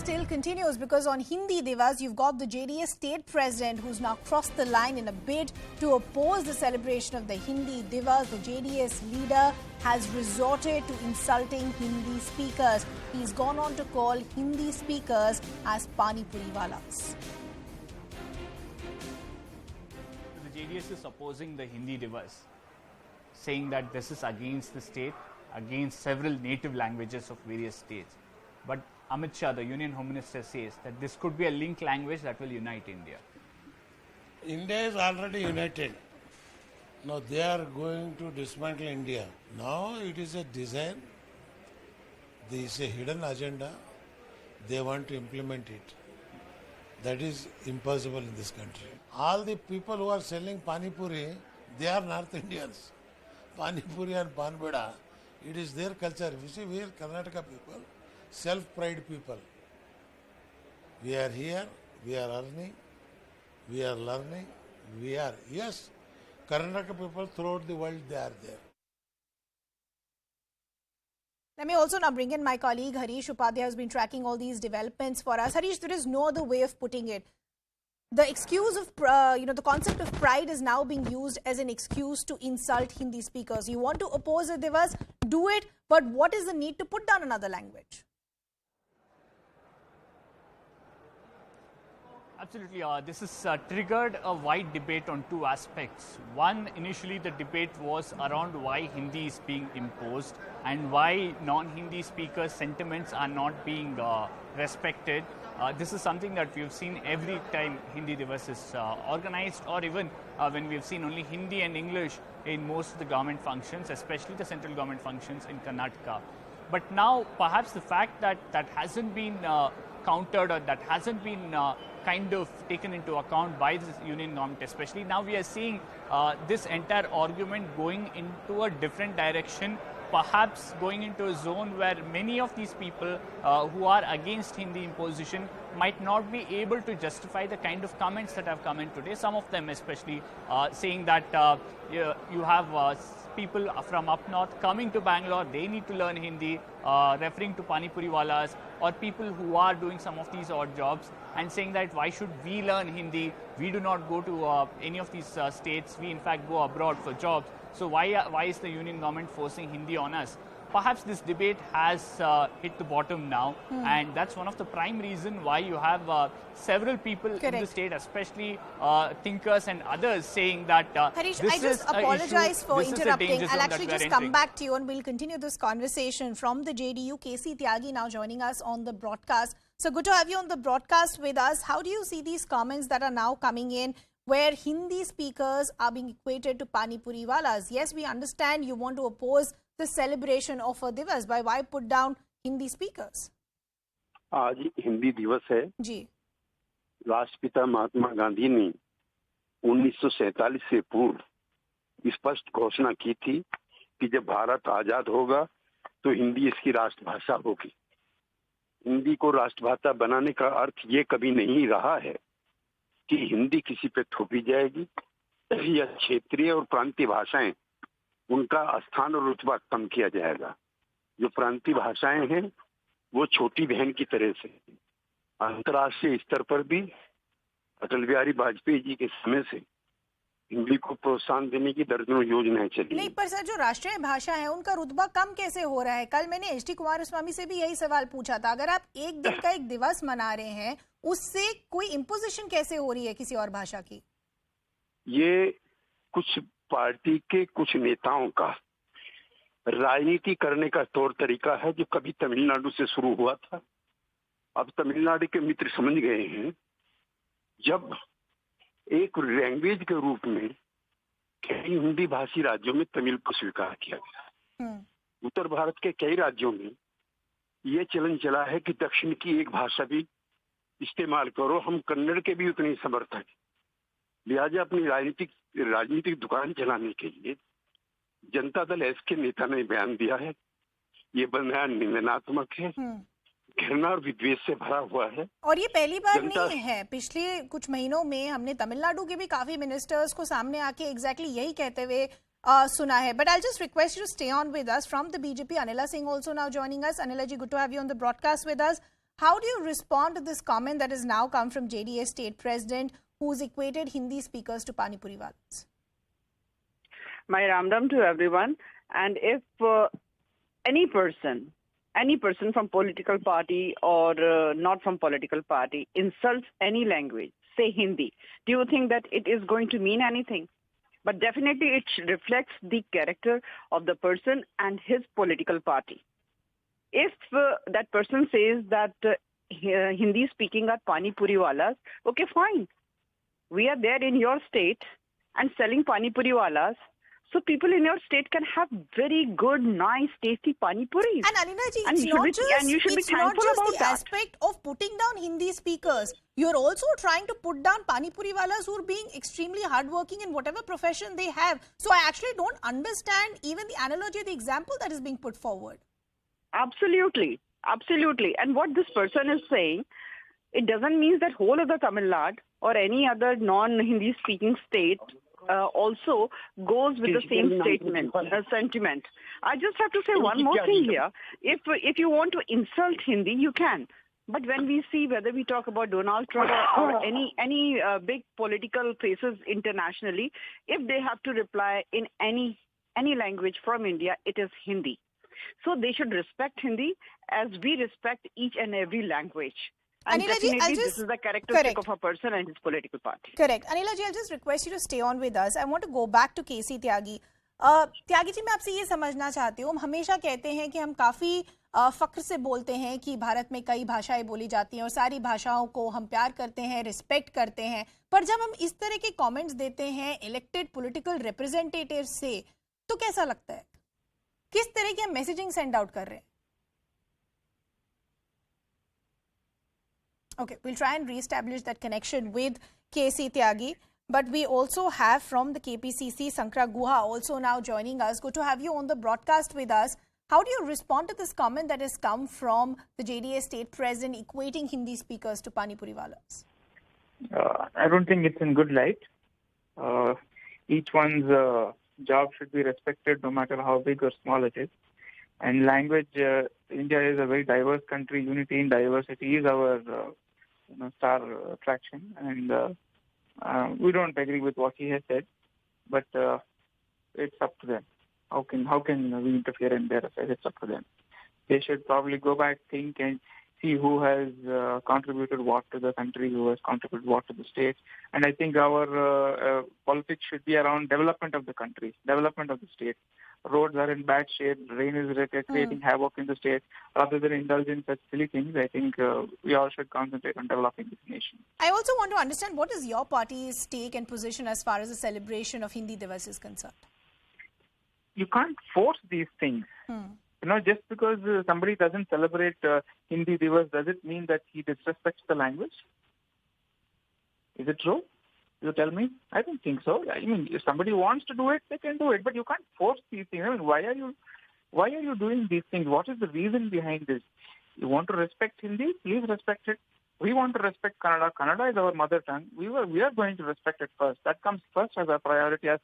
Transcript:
still continues because on Hindi Divas, you've got the JDS state president who's now crossed the line in a bid to oppose the celebration of the Hindi Divas. The JDS leader has resorted to insulting Hindi speakers. He's gone on to call Hindi speakers as Pani Puri Walas. The JDS is opposing the Hindi Divas, saying that this is against the state, against several native languages of various states. But Amit Shah, the Union Home Minister, says that this could be a link language that will unite India. India is already united. Now they are going to dismantle India. Now it is a design. There is a hidden agenda. They want to implement it. That is impossible in this country. All the people who are selling Pani Puri, they are North Indians. Pani Puri and Pan Beda, it is their culture. You see, we are Karnataka people, self-pride people. We are here, we are earning, we are learning, yes, Karnataka people throughout the world, they are there. Let me also now bring in my colleague Harish Upadhyay, who has been tracking all these developments for us. Harish, there is no other way of putting it. The excuse of, the concept of pride is now being used as an excuse to insult Hindi speakers. You want to oppose the Divas, do it, but what is the need to put down another language? Absolutely. This has triggered a wide debate on two aspects. One, initially the debate was around why Hindi is being imposed and why non-Hindi speakers' sentiments are not being respected. This is something that we've seen every time Hindi Divas is organized, or even when we've seen only Hindi and English in most of the government functions, especially the central government functions in Karnataka. But now perhaps the fact that that hasn't been countered, or that hasn't been kind of taken into account by the union government especially, now we are seeing this entire argument going into a different direction, perhaps going into a zone where many of these people who are against Hindi imposition might not be able to justify the kind of comments that have come in today. Some of them especially saying that you have people from up north coming to Bangalore, they need to learn Hindi, referring to Pani Puri Walas, or people who are doing some of these odd jobs and saying that why should we learn Hindi? We do not go to any of these states. We in fact go abroad for jobs. So why is the union government forcing Hindi on us? Perhaps this debate has hit the bottom now, and that's one of the prime reason why you have several people in the state, especially thinkers and others, saying that Harish, this I just apologize for interrupting. I'll actually just come back to you and we'll continue this conversation. From the JDU, KC Tyagi now joining us on the broadcast. So good to have you on the broadcast with us. How do you see these comments that are now coming in, where Hindi speakers are being equated to Pani Puri Walas? Yes, we understand you want to oppose the celebration of a दिवस, by why put down Hindi speakers? आज हिंदी दिवस है जी। राष्ट्रपिता महात्मा गांधी ने 1947 से पूर्व स्पष्ट घोषणा की थी कि जब भारत आजाद होगा तो हिंदी इसकी राष्ट्रभाषा होगी। हिंदी को राष्ट्रभाषा बनाने का अर्थ ये कभी नहीं रहा है कि हिंदी किसी पे थोपी जाएगी या क्षेत्रीय और प्रांतीय भाषाएं उनका स्थान और रुतबा कम किया जाएगा। जो प्रांतीय भाषाएं हैं वो छोटी बहन की तरह से अंतर्राष्ट्रीय स्तर पर भी अटल बिहारी वाजपेयी जी के समय से हिंदी को प्रोत्साहन देने की दर्जनों योजनाएं चली। नहीं, पर सर जो राष्ट्रीय भाषा है उनका रुतबा कम कैसे हो रहा है? कल मैंने एच डी कुमारस्वामी से भी यही सवाल पूछा था। अगर आप एक दिन का एक दिवस मना रहे हैं, उससे कोई इम्पोजिशन कैसे हो रही है किसी और भाषा की? ये कुछ पार्टी के कुछ नेताओं का राजनीति करने का तौर तरीका है, जो कभी तमिलनाडु से शुरू हुआ था। अब तमिलनाडु के मित्र समझ गए हैं, जब एक लैंग्वेज के रूप में कई हिंदी भाषी राज्यों में तमिल को स्वीकार किया गया। उत्तर भारत के कई राज्यों में ये चलन चला है कि दक्षिण की एक भाषा भी इस्तेमाल करो। हम कन्नड़ के भी उतने समर्थ हैं। लिहाजा अपनी राजनीतिक दुकान चलाने के लिए जनता दल एस के नेता ने बयान दिया है। ये बयान निंदनात्मक है, घृणा और विद्वेष से भरा हुआ है। और ये पहली बार नहीं है। पिछले कुछ महीनों में हमने तमिलनाडु के भी काफी मिनिस्टर्स को सामने आके एग्जैक्टली यही कहते हुए सुना है. But I'll just request you to stay on with us. From the BJP, Anila Singh also now joining us. Anila ji, good to have you on the broadcast with us. How do you respond to this comment that has now come from JDA state president, who's equated Hindi speakers to Pani Puri Walas? My Ram to everyone. And if any person from political party or not from political party insults any language, say Hindi, do you think that it is going to mean anything? But definitely it reflects the character of the person and his political party. If that person says that Hindi speaking are Pani Puri Walas, okay, fine. We are there in your state and selling Pani Puri Walas. So people in your state can have very good, nice, tasty pani puris. And Alina ji, it's not just the aspect of putting down Hindi speakers. You're also trying to put down pani puri walas who are being extremely hardworking in whatever profession they have. So I actually don't understand even the analogy, the example that is being put forward. Absolutely. Absolutely. And what this person is saying, it doesn't mean that whole of the Tamil Nadu or any other non-Hindi speaking state also goes with the same sentiment. I just have to say one more thing here. If you want to insult Hindi, you can. But when we see whether we talk about Donald Trump or any big political faces internationally, if they have to reply in any language from India, it is Hindi. So they should respect Hindi as we respect each and every language. And Anila ji, this is the characteristic of a person and his political party. Correct. Anila ji, I'll just request you to stay on with us. I want to go back to KC Tyagi. Tyagi ji, मैं आपसे ये समझना चाहती हूँ, हम हमेशा कहते हैं कि हम काफ़ी फ़ख्र से बोलते हैं कि भारत में कई भाषाएं बोली जाती हैं और सारी भाषाओं को हम प्यार करते हैं, रिस्पेक्ट करते हैं, पर जब हम इस तरह के कमेंट्स देते हैं इलेक्टेड पॉलिटिकल रिप्रेजेंटेटिव से, तो कैसा लगता है? किस तरह की हम मैसेजिंग सेंड आउट कर रहे हैं? Okay, we'll try and re-establish that connection with KC Tyagi. But we also have from the KPCC, Sankara Guha, also now joining us. Good to have you on the broadcast with us. How do you respond to this comment that has come from the JDA state president equating Hindi speakers to Pani Puri Walas? I don't think it's in good light. Each one's job should be respected no matter how big or small it is. And language, India is a very diverse country. Unity in diversity is our star attraction. And we don't agree with what he has said, but it's up to them. How can we interfere in their affairs? It's up to them. They should probably go back, think, and see who has contributed what to the country, who has contributed what to the state. And I think our politics should be around development of the country, development of the state. Roads are in bad shape, rain is creating havoc in the state. Rather than indulge in such silly things, I think we all should concentrate on developing this nation. I also want to understand, what is your party's take and position as far as the celebration of Hindi Divas is concerned? You can't force these things. Just because somebody doesn't celebrate Hindi Divas, does it mean that he disrespects the language? Is it true? You tell me? I don't think so. I mean, if somebody wants to do it, they can do it. But you can't force these things. I mean, why are you doing these things? What is the reason behind this? You want to respect Hindi? Please respect it. We want to respect Kannada. Kannada is our mother tongue. We are going to respect it first. That comes first as a priority as